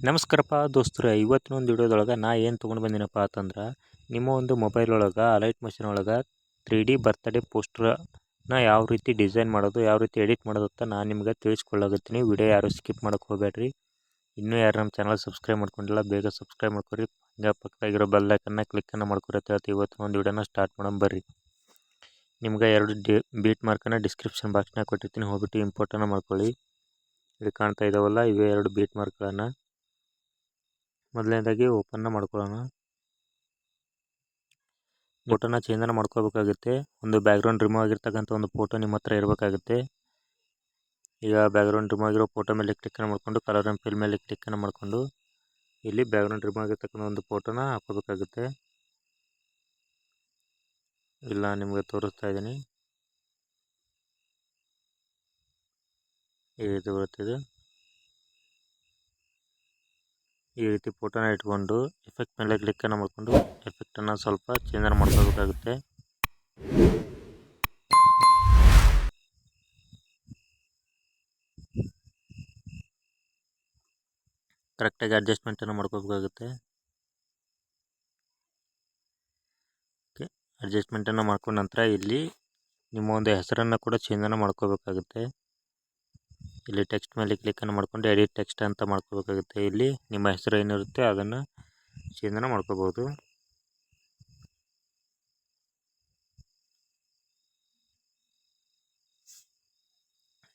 ನಮಸ್ಕಾರಪ್ಪ ದೋಸ್ತರೆ, ಇವತ್ತಿನ ಒಂದು ವಿಡಿಯೋದೊಳಗೆ ನಾ ಏನು ತೊಗೊಂಡು ಬಂದಿನಪ್ಪ ಅಂತಂದ್ರೆ ನಿಮ್ಮ ಒಂದು ಮೊಬೈಲ್ ಒಳಗೆ ಅಲೈಟ್ ಮಷಿನ್ ಒಳಗೆ 3D ಬರ್ತ್ಡೇ ಪೋಸ್ಟ್ರನ್ನ ಯಾವ ರೀತಿ ಡಿಸೈನ್ ಮಾಡೋದು, ಯಾವ ರೀತಿ ಎಡಿಟ್ ಮಾಡೋದು ಅಂತ ನಾನು ನಿಮ್ಗೆ ತಿಳಿಸ್ಕೊಳ್ಳಾಗತ್ತೀನಿ. ವಿಡಿಯೋ ಯಾರು ಸ್ಕಿಪ್ ಮಾಡೋಕ್ಕೆ ಹೋಗಬೇಡ್ರಿ. ಇನ್ನೂ ಯಾರು ನಮ್ಮ ಚಾನಲ್ ಸಬ್ಸ್ಕ್ರೈಬ್ ಮಾಡ್ಕೊಂಡಿಲ್ಲ ಬೇಗ ಸಬ್ಸ್ಕ್ರೈಬ್ ಮಾಡ್ಕೊರಿ. ಹಂಗೆ ಪಕ್ಕದಾಗಿರೋ ಬೆಲ್ ಐಕನ್ನ ಕ್ಲಿಕ್ಕನ್ನು ಮಾಡ್ಕೊರಿ ಅಂತ ಹೇಳ್ತೀವಿ. ಇವತ್ತಿನ ಒಂದು ವಿಡಿಯೋನ ಸ್ಟಾರ್ಟ್ ಮಾಡೋಣ ಬರ್ರಿ. ನಿಮ್ಗೆ 2 ಬೀಟ್ ಮಾರ್ಕನ್ನು ಡಿಸ್ಕ್ರಿಪ್ಷನ್ ಬಾಕ್ಸ್ನಾಗ ಕೊಟ್ಟಿರ್ತೀನಿ, ಹೋಗ್ಬಿಟ್ಟು ಇಂಪೋರ್ಟನ್ನು ಮಾಡ್ಕೊಳ್ಳಿ. ಇಲ್ಲಿ ಕಾಣ್ತಾ ಇದ್ದಾವಲ್ಲ ಇವೇ 2 ಬೀಟ್ ಮಾರ್ಕ್ಗಳನ್ನು ಮೊದಲನೇದಾಗಿ ಓಪನ್ನ ಮಾಡ್ಕೊಳ್ಳೋಣ. ಫೋಟೋನ ಚೇಂಜನ್ನು ಮಾಡ್ಕೋಬೇಕಾಗುತ್ತೆ. ಒಂದು ಬ್ಯಾಕ್ಗ್ರೌಂಡ್ ರಿಮೂವ್ ಆಗಿರ್ತಕ್ಕಂಥ ಒಂದು ಫೋಟೋ ನಿಮ್ಮ ಹತ್ರ ಇರಬೇಕಾಗುತ್ತೆ. ಈಗ ಬ್ಯಾಕ್ಗ್ರೌಂಡ್ ರಿಮೂವ್ ಆಗಿರೋ ಫೋಟೋ ಮೇಲೆ ಕ್ಲಿಕ್ಕನ್ನು ಮಾಡಿಕೊಂಡು ಕಲರ್ ಆ್ಯಂಡ್ ಫಿಲ್ ಮೇಲೆ ಕ್ಲಿಕ್ಕನ್ನು ಮಾಡಿಕೊಂಡು ಇಲ್ಲಿ ಬ್ಯಾಕ್ಗ್ರೌಂಡ್ ರಿಮೂವ್ ಆಗಿರ್ತಕ್ಕಂಥ ಒಂದು ಫೋಟೋನ ಹಾಕೋಬೇಕಾಗುತ್ತೆ. ಇಲ್ಲ ನಿಮಗೆ ತೋರಿಸ್ತಾ ಇದ್ದೀನಿ, ಈ ರೀತಿ ಬರುತ್ತಿದೆ. ಈ ರೀತಿ ಫೋಟೋನ ಇಟ್ಕೊಂಡು ಎಫೆಕ್ಟ್ ಮೇಲೆ ಕ್ಲಿಕ್ಕನ್ನು ಮಾಡಿಕೊಂಡು ಎಫೆಕ್ಟನ್ನು ಸ್ವಲ್ಪ ಚೇಂಜನ್ನು ಮಾಡ್ಕೋಬೇಕಾಗುತ್ತೆ. ಕರೆಕ್ಟಾಗಿ ಅಡ್ಜಸ್ಟ್ಮೆಂಟನ್ನು ಮಾಡ್ಕೋಬೇಕಾಗುತ್ತೆ. ಓಕೆ, ಅಡ್ಜಸ್ಟ್ಮೆಂಟನ್ನು ಮಾಡ್ಕೊಂಡ ನಂತರ ಇಲ್ಲಿ ನಿಮ್ಮ ಒಂದು ಹೆಸರನ್ನು ಕೂಡ ಚೇಂಜನ್ನು ಮಾಡ್ಕೋಬೇಕಾಗುತ್ತೆ. ಇಲ್ಲಿ ಟೆಕ್ಸ್ಟ್ ಮೇಲೆ ಕ್ಲಿಕ್ಕನ್ನು ಮಾಡಿಕೊಂಡು ಎಡಿಟ್ ಟೆಕ್ಸ್ಟ್ ಅಂತ ಮಾಡ್ಕೋಬೇಕಾಗುತ್ತೆ. ಇಲ್ಲಿ ನಿಮ್ಮ ಹೆಸರು ಏನಿರುತ್ತೆ ಅದನ್ನು ಚೇಂಜನ್ನು ಮಾಡ್ಕೋಬೋದು.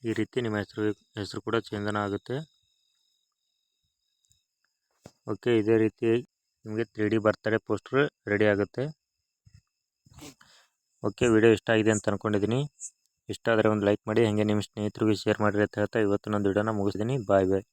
ಈ ರೀತಿ ನಿಮ್ಮ ಹೆಸರು ಕೂಡ ಚೇಂಜನ್ನು ಆಗುತ್ತೆ. ಓಕೆ, ಇದೇ ರೀತಿ ನಿಮಗೆ 3D ಬರ್ತ್ಡೇ ಪೋಸ್ಟರ್ ರೆಡಿ ಆಗುತ್ತೆ. ಓಕೆ, ವಿಡಿಯೋ ಇಷ್ಟ ಆಗಿದೆ ಅಂತ ಅಂದ್ಕೊಂಡಿದ್ದೀನಿ. ಇಷ್ಟ ಆದರೆ ಒಂದು ಲೈಕ್ ಮಾಡಿ, ಹಾಗೆ ನಿಮ್ಮ ಸ್ನೇಹಿತರಿಗೆ ಶೇರ್ ಮಾಡಿರಿ ಅಂತ ಹೇಳ್ತಾ ಇವತ್ತಿನ ಒಂದು ವಿಡಿಯೋನ ಮುಗಿಸ್ತೀನಿ. ಬಾಯ್ ಬಾಯ್.